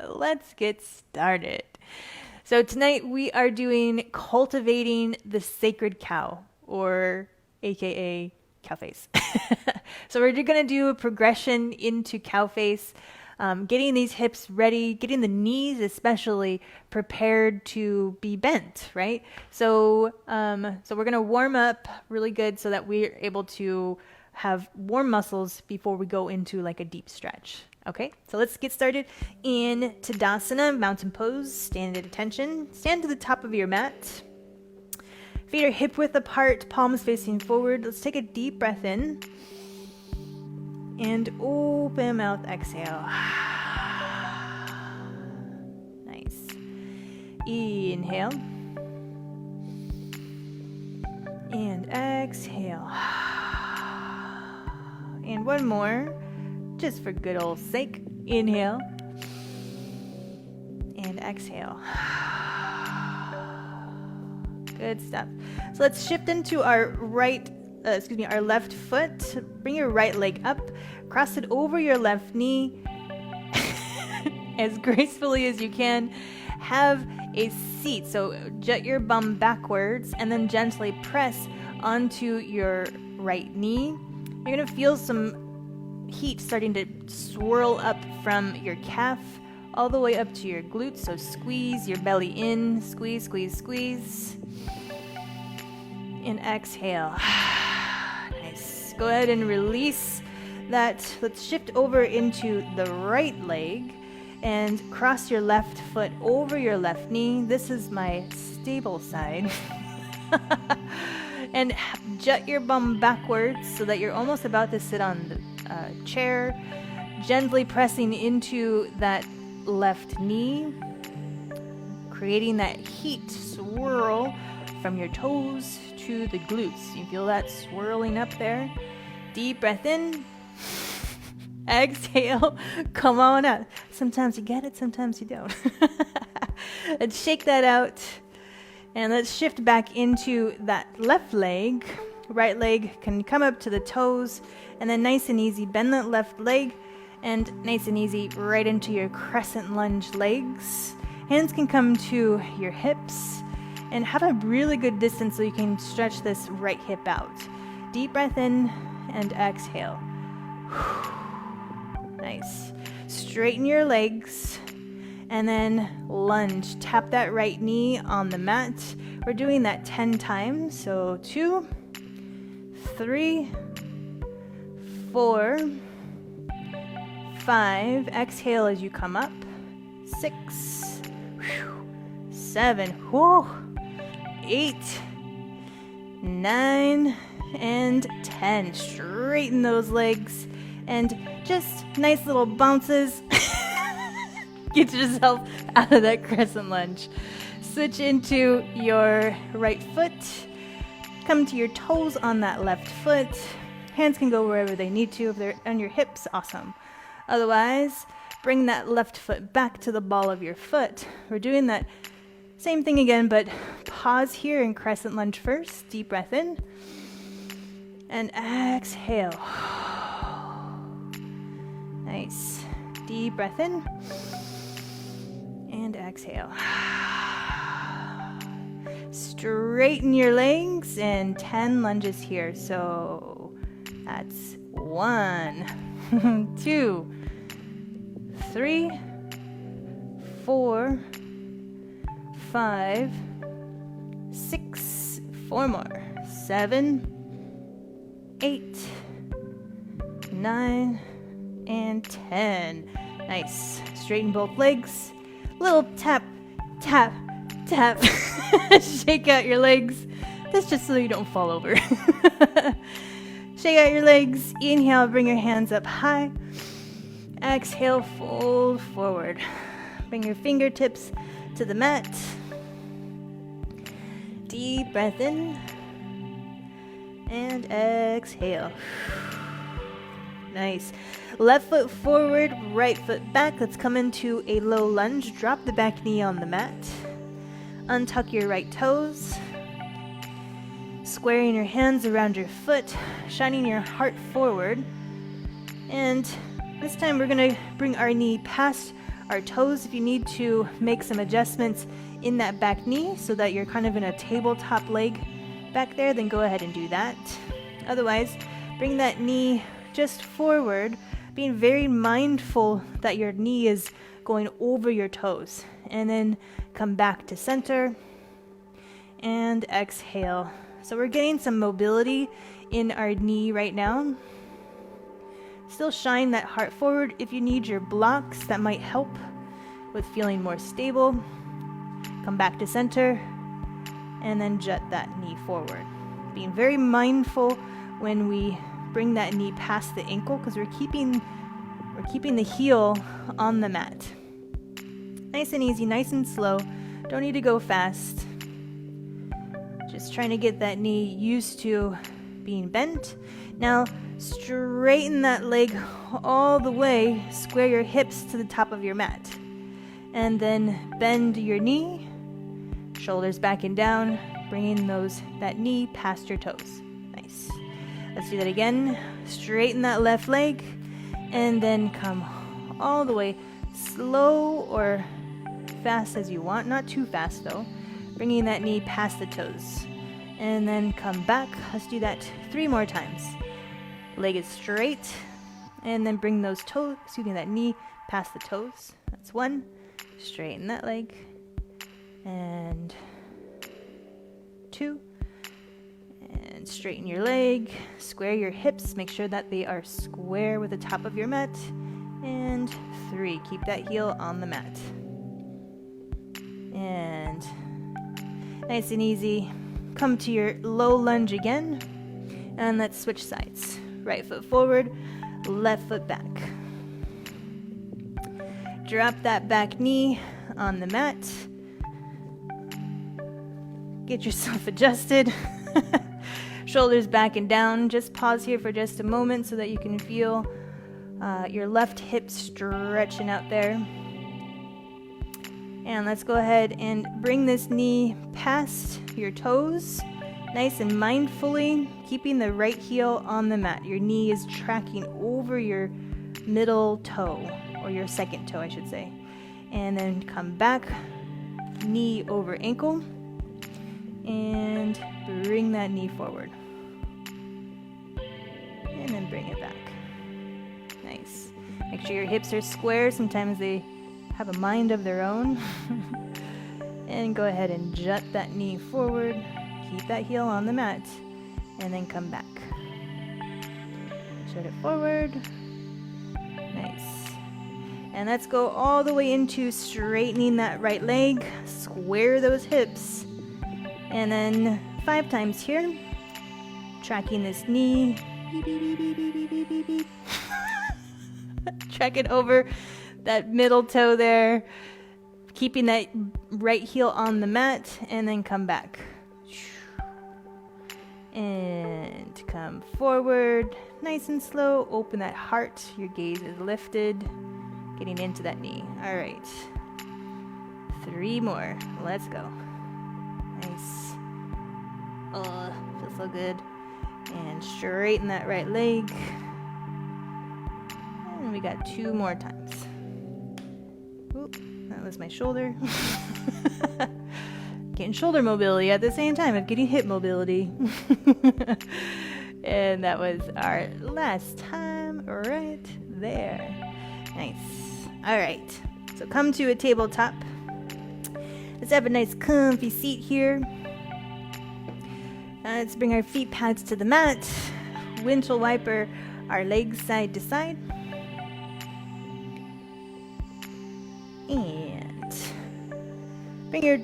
Let's get started. So, tonight we are doing cultivating the sacred cow, or AKA cow face. So, we're going to do a progression into cow face, getting these hips ready, getting the knees especially prepared to be bent, right? So we're going to warm up really good so that we're able to have warm muscles before we go into like a deep stretch. Okay, so let's get started in Tadasana, mountain pose. Stand at attention. Stand to the top of your mat. Feet are hip width apart, palms facing forward. Let's take a deep breath in. And open mouth, exhale. Nice. Inhale. And exhale. And one more, just for good old sake. Inhale. And exhale. Good stuff. So let's shift into our our left foot. Bring your right leg up, cross it over your left knee as gracefully as you can. Have a seat, so jut your bum backwards and then gently press onto your right knee. You're gonna feel some heat starting to swirl up from your calf all the way up to your glutes, so squeeze your belly in, squeeze, squeeze, squeeze, and exhale. Nice. Go ahead and release that. Let's shift over into the right leg and cross your left foot over your left knee. This is my stable side. And jut your bum backwards so that you're almost about to sit on the chair, gently pressing into that left knee, creating that heat swirl from your toes to the glutes. You feel that swirling up there. Deep breath in. Exhale. Come on out. Sometimes you get it, sometimes you don't. Let's shake that out. And let's shift back into that left leg. Right leg can come up to the toes. And then nice and easy, bend that left leg. And nice and easy, right into your crescent lunge legs. Hands can come to your hips. And have a really good distance so you can stretch this right hip out. Deep breath in and exhale. Nice. Straighten your legs and then lunge. Tap that right knee on the mat. We're doing that 10 times. So 2, 3, 4, 5. Exhale as you come up. 6, 7. Whew. 8, 9, and 10. Straighten those legs and just nice little bounces. Get yourself out of that crescent lunge. Switch into your right foot. Come to your toes on that left foot. Hands can go wherever they need to. If they're on your hips, awesome. Otherwise, bring that left foot back to the ball of your foot. We're doing that same thing again, but pause here and crescent lunge first. Deep breath in. And exhale. Nice. Deep breath in. And exhale. Straighten your legs and 10 lunges here. So that's 1, 2, 3, 4, 5, 6, 4 more, 7, 8, 9, and 10. Nice. Straighten both legs. Little tap, tap, tap. Shake out your legs. That's just so you don't fall over. Shake out your legs. Inhale, bring your hands up high. Exhale, fold forward. Bring your fingertips to the mat. Deep breath in. And exhale. Nice. Left foot forward, right foot back. Let's come into a low lunge. Drop the back knee on the mat. Untuck your right toes. Squaring your hands around your foot, shining your heart forward. And this time we're going to bring our knee past our toes. If you need to make some adjustments in that back knee so that you're kind of in a tabletop leg back there, then go ahead and do that. Otherwise, bring that knee just forward, being very mindful that your knee is going over your toes. And then come back to center and exhale. So we're getting some mobility in our knee right now. Still shine that heart forward. If you need your blocks, that might help with feeling more stable. Come back to center and then jut that knee forward. Being very mindful when we bring that knee past the ankle, because we're keeping the heel on the mat. Nice and easy, nice and slow. Don't need to go fast. Just trying to get that knee used to being bent. Now straighten that leg all the way, square your hips to the top of your mat. And then bend your knee, shoulders back and down, bringing that knee past your toes. Nice. Let's do that again. Straighten that left leg, and then come all the way, slow or fast as you want, not too fast though, bringing that knee past the toes. And then come back. Let's do that 3 more times. Leg is straight, and then bring that knee past the toes. That's 1. Straighten that leg, and 2, and straighten your leg, square your hips, make sure that they are square with the top of your mat, and 3, keep that heel on the mat. And nice and easy, come to your low lunge again, and let's switch sides. Right foot forward, left foot back. Drop that back knee on the mat. Get yourself adjusted. Shoulders back and down. Just pause here for just a moment so that you can feel your left hip stretching out there. And let's go ahead and bring this knee past your toes. Nice and mindfully, keeping the right heel on the mat. Your knee is tracking over your middle toe, or your second toe, I should say. And then come back, knee over ankle, and bring that knee forward. And then bring it back. Nice. Make sure your hips are square. Sometimes they have a mind of their own. And go ahead and jut that knee forward. Keep that heel on the mat, and then come back. Jut it forward. Nice. And let's go all the way into straightening that right leg. Square those hips. And then 5 times here. Tracking this knee. Beep, beep, beep, beep, beep, beep, beep, beep. Track it over that middle toe there. Keeping that right heel on the mat, and then come back. And come forward, nice and slow. Open that heart. Your gaze is lifted, getting into that knee. All right, 3 more. Let's go. Nice. Oh, feels so good. And straighten that right leg. And we got 2 more times. Oop, that was my shoulder. Getting shoulder mobility at the same time of getting hip mobility. And that was our last time right there. Nice. All right, so come to a tabletop. Let's have a nice comfy seat here. Let's bring our feet pads to the mat. Windshield wiper our legs side to side. And bring your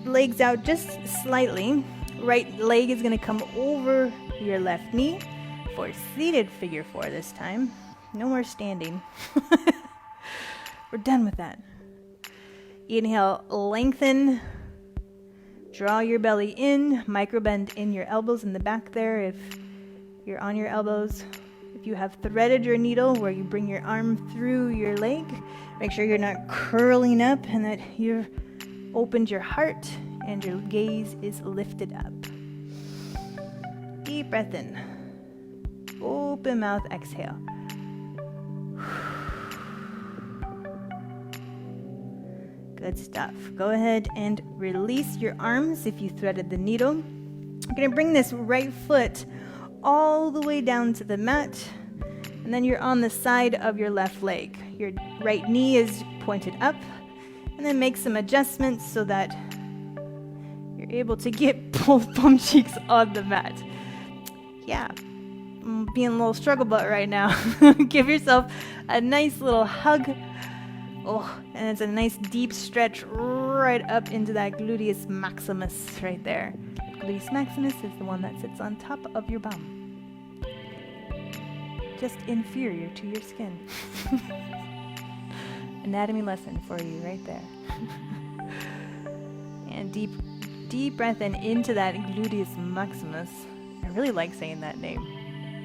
legs out just slightly. Right leg is going to come over your left knee for seated figure 4 this time. No more standing. We're done with that. Inhale, lengthen. Draw your belly in. Micro bend in your elbows in the back there if you're on your elbows. If you have threaded your needle where you bring your arm through your leg, make sure you're not curling up and that you've opened your heart and your gaze is lifted up. Deep breath in. Open mouth, exhale. Good stuff. Go ahead and release your arms if you threaded the needle. You're going to bring this right foot all the way down to the mat, and then you're on the side of your left leg. Your right knee is pointed up, and then make some adjustments so that you're able to get both bum cheeks on the mat. Yeah, I'm being a little struggle butt right now. Give yourself a nice little hug. Oh, and it's a nice deep stretch right up into that gluteus maximus right there. Gluteus maximus is the one that sits on top of your bum, just inferior to your skin. Anatomy lesson for you right there. And deep breath in into that gluteus maximus. I really like saying that name.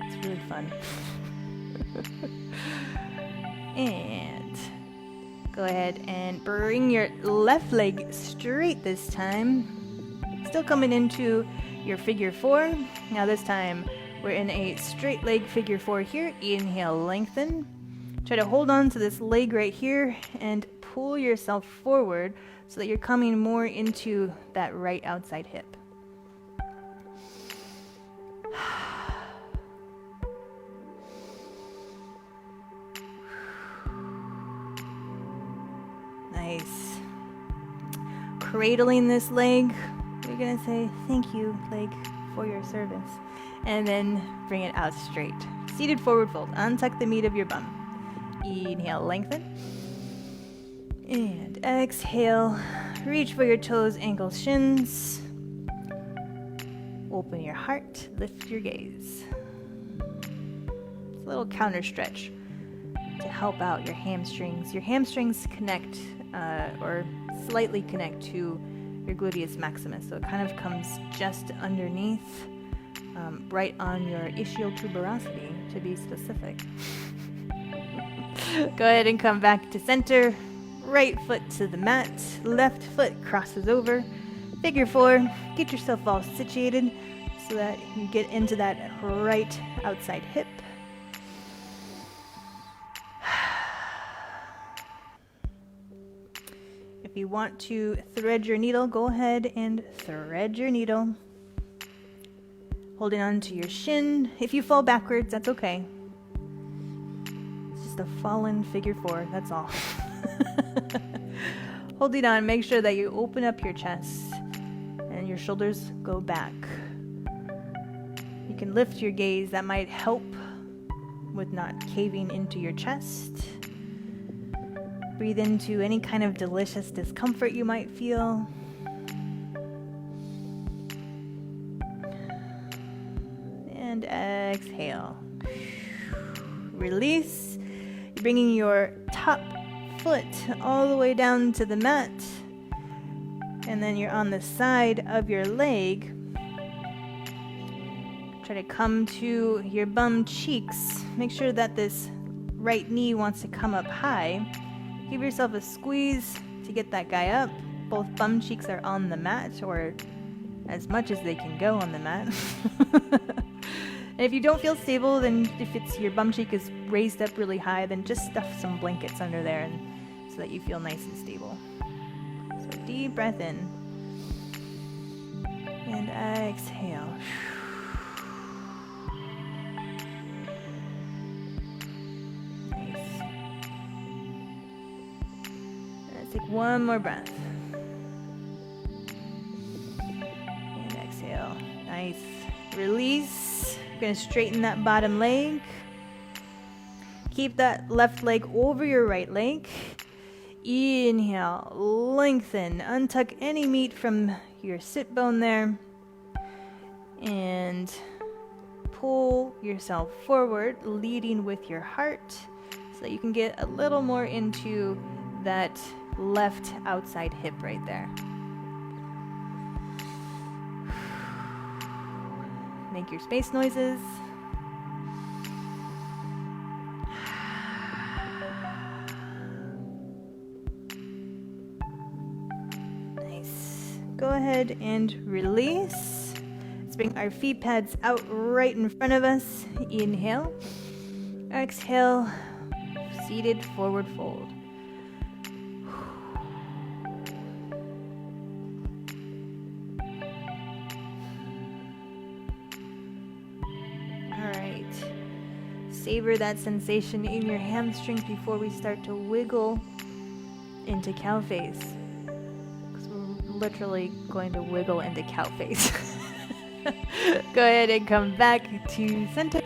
It's really fun. And go ahead and bring your left leg straight this time. Still coming into your figure four. Now this time we're in a straight leg figure four here. Inhale, lengthen. Try to hold on to this leg right here and pull yourself forward so that you're coming more into that right outside hip. Nice. Cradling this leg, you're gonna say, thank you, leg, for your service. And then bring it out straight. Seated forward fold. Untuck the meat of your bum. Inhale, lengthen. And exhale. Reach for your toes, ankles, shins. Open your heart. Lift your gaze. It's a little counter stretch to help out your hamstrings. Your hamstrings connect or slightly connect to your gluteus maximus. So it kind of comes just underneath, right on your ischial tuberosity to be specific. Go ahead and come back to center. Right foot to the mat. Left foot crosses over. Figure four. Get yourself all situated so that you get into that right outside hip. If you want to thread your needle, go ahead and thread your needle. Holding on to your shin. If you fall backwards, that's okay. It's just a fallen figure four, that's all. Holding on, make sure that you open up your chest and your shoulders go back. You can lift your gaze, that might help with not caving into your chest. Breathe into any kind of delicious discomfort you might feel. And exhale. Release. You're bringing your top foot all the way down to the mat. And then you're on the side of your leg. Try to come to your bum cheeks. Make sure that this right knee wants to come up high. Give yourself a squeeze to get that guy up. Both bum cheeks are on the mat, or as much as they can go on the mat. And if you don't feel stable, then if it's your bum cheek is raised up really high, then just stuff some blankets under there and so that you feel nice and stable. So deep breath in. And exhale. Take one more breath. And exhale. Nice. Release. You're going to straighten that bottom leg. Keep that left leg over your right leg. Inhale. Lengthen. Untuck any meat from your sit bone there. And pull yourself forward, leading with your heart so that you can get a little more into that left outside hip right there. Make your space noises. Nice. Go ahead and release. Let's bring our feet pads out right in front of us. Inhale. Exhale. Seated forward fold. savor that sensation in your hamstrings before we start to wiggle into cow face. Because we're literally going to wiggle into cow face. Go ahead and come back to center.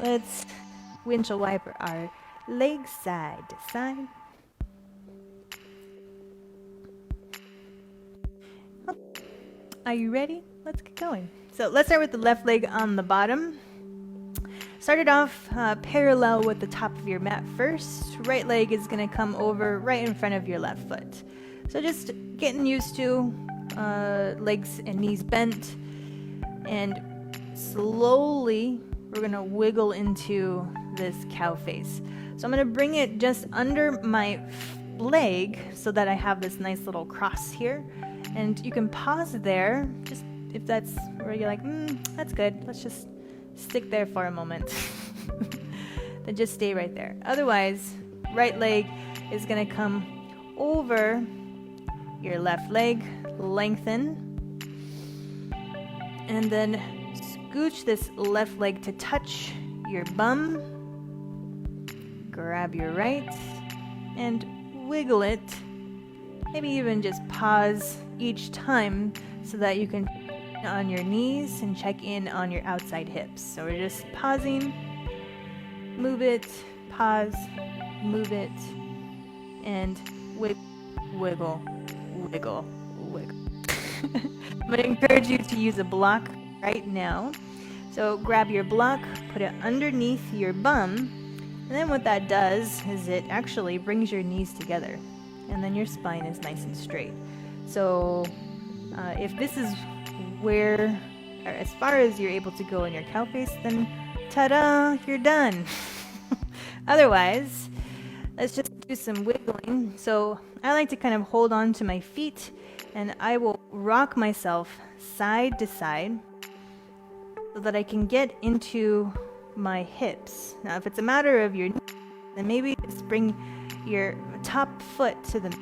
Let's windshield wiper our legs side to side. Are you ready? Let's get going. So let's start with the left leg on the bottom. Start it off parallel with the top of your mat first. Right leg is going to come over right in front of your left foot. So just getting used to legs and knees bent. And slowly we're going to wiggle into this cow face. So I'm going to bring it just under my leg so that I have this nice little cross here. And you can pause there, just if that's where you're like, that's good. Let's just stick there for a moment. Then just stay right there. Otherwise, right leg is going to come over your left leg, lengthen, and then scooch this left leg to touch your bum. Grab your right and wiggle it. Maybe even just pause each time so that you can on your knees and check in on your outside hips. So we're just pausing, move it, pause, move it, and wiggle, wiggle, wiggle, wiggle. I'm going to encourage you to use a block right now. So grab your block, put it underneath your bum, and then what that does is it actually brings your knees together, and then your spine is nice and straight. So if this is where, or as far as you're able to go in your cow face, then ta-da, you're done. Otherwise, let's just do some wiggling. So I like to kind of hold on to my feet, and I will rock myself side to side so that I can get into my hips. Now, if it's a matter of your knees, then maybe just bring your top foot to the mat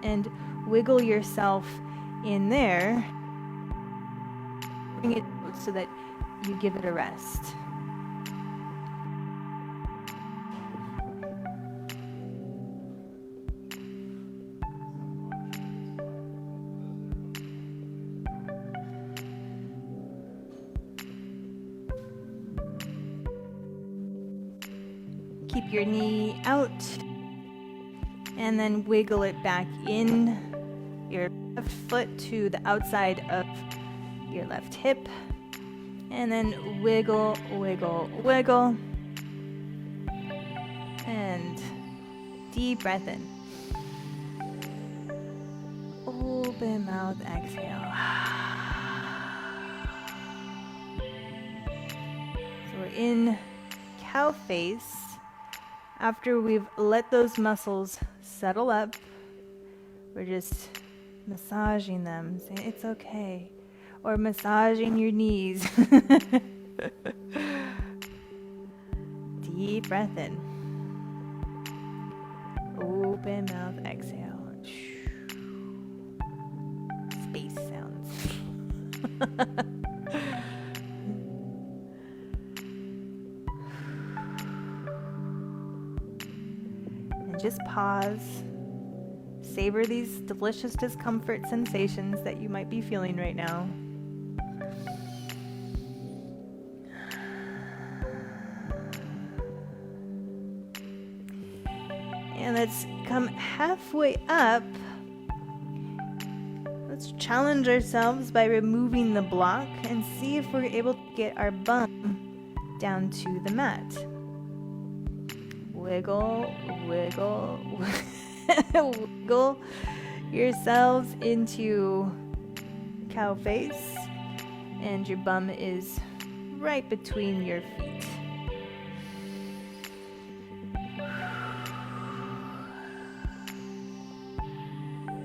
and wiggle yourself in there. Bring it so that you give it a rest. Keep your knee out and then wiggle it back in your left foot to the outside of your left hip, and then wiggle, wiggle, wiggle, and deep breath in. Open mouth, exhale. So we're in cow face. After we've let those muscles settle up, we're just massaging them, saying it's okay, or massaging your knees. Deep breath in. Open mouth, exhale. Space sounds. And just pause. Savor these delicious discomfort sensations that you might be feeling right now. And let's come halfway up. Let's challenge ourselves by removing the block and see if we're able to get our bum down to the mat. Wiggle, wiggle, wiggle yourselves into cow face, and your bum is right between your feet.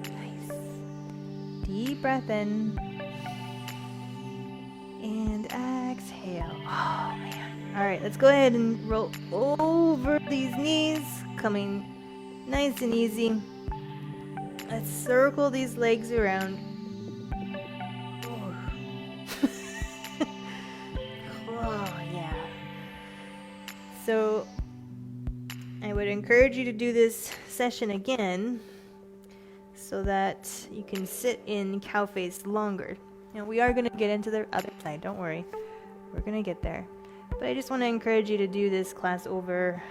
Nice. Deep breath in and exhale. Oh man. All right, let's go ahead and roll over these knees, coming nice and easy. Let's circle these legs around. Oh, yeah. So I would encourage you to do this session again so that you can sit in cow face longer. And we are going to get into the other side, don't worry. We're going to get there. But I just want to encourage you to do this class over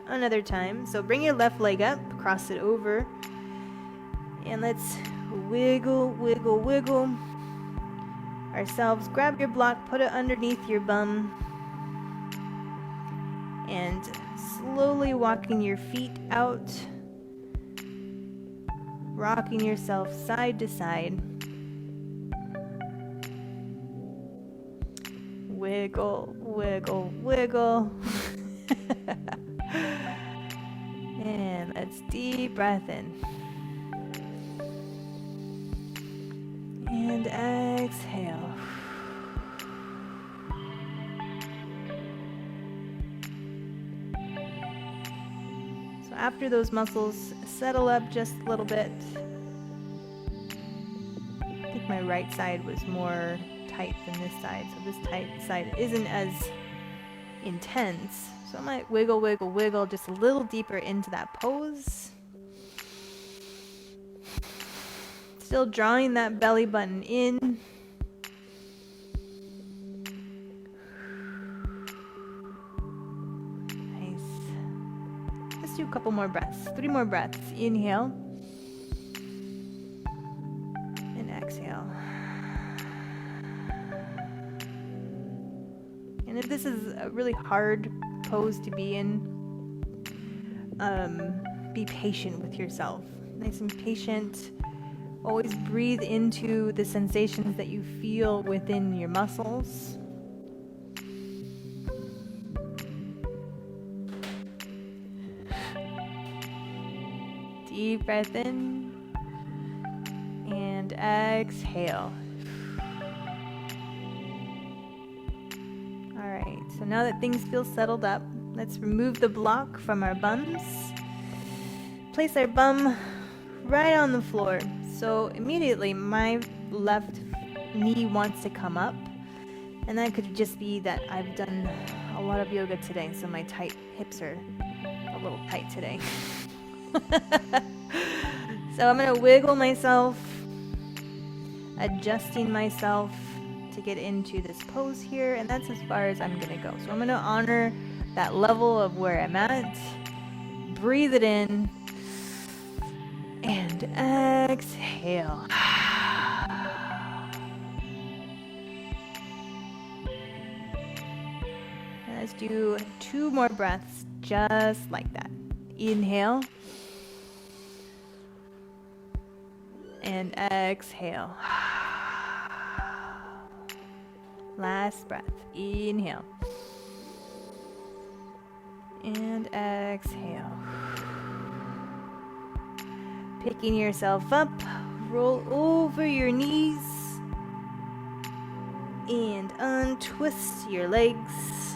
another time. So bring your left leg up, cross it over, and let's wiggle, wiggle, wiggle ourselves. Grab your block, put it underneath your bum, and slowly walking your feet out, rocking yourself side to side. Wiggle, wiggle, wiggle. And let's deep breath in. And exhale. So after those muscles settle up just a little bit, I think my right side was more tight than this side, so this tight side isn't as intense. So I might wiggle, wiggle, wiggle just a little deeper into that pose. Still drawing that belly button in. Nice. Let's do a couple more breaths. 3 more breaths. Inhale. And exhale. And if this is a really hard pose to be in, be patient with yourself. Nice and patient. Always breathe into the sensations that you feel within your muscles. Deep breath in and exhale. Alright, so now that things feel settled up, let's remove the block from our bums. Place our bum right on the floor. So immediately my left knee wants to come up, and that could just be that I've done a lot of yoga today, so my tight hips are a little tight today. So I'm gonna wiggle myself, adjusting myself to get into this pose here, and that's as far as I'm gonna go. So I'm gonna honor that level of where I'm at, breathe it in, and exhale. And let's do 2 more breaths just like that. Inhale. And exhale. Last breath. Inhale. And exhale. Picking yourself up, roll over your knees and untwist your legs.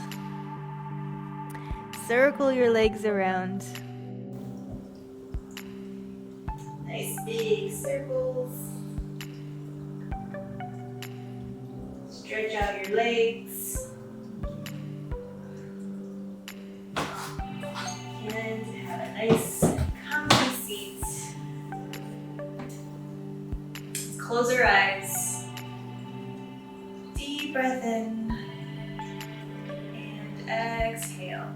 Circle your legs around. Nice big circles. Stretch out your legs. And have a nice comfy seat. Close our eyes. Deep breath in. And exhale.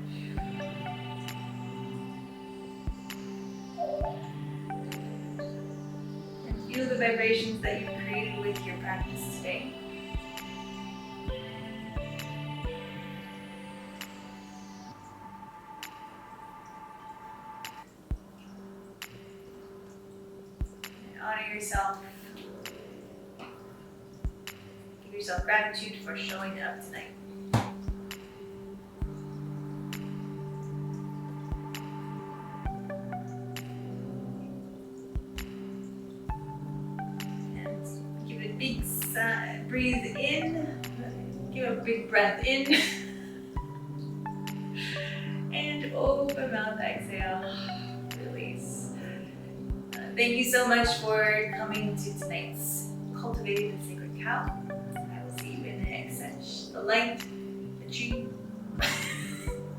And feel the vibrations that you've created with your practice today. And honor yourself. Give yourself gratitude for showing up tonight. And give it a big sigh. Breathe in. Give a big breath in. And open mouth, exhale. Release. Thank you so much for coming to tonight's Cultivate the Sacred Cow. I will see you in the next session. The light, the dream.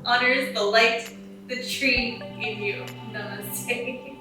honors the light, the tree in you. Namaste.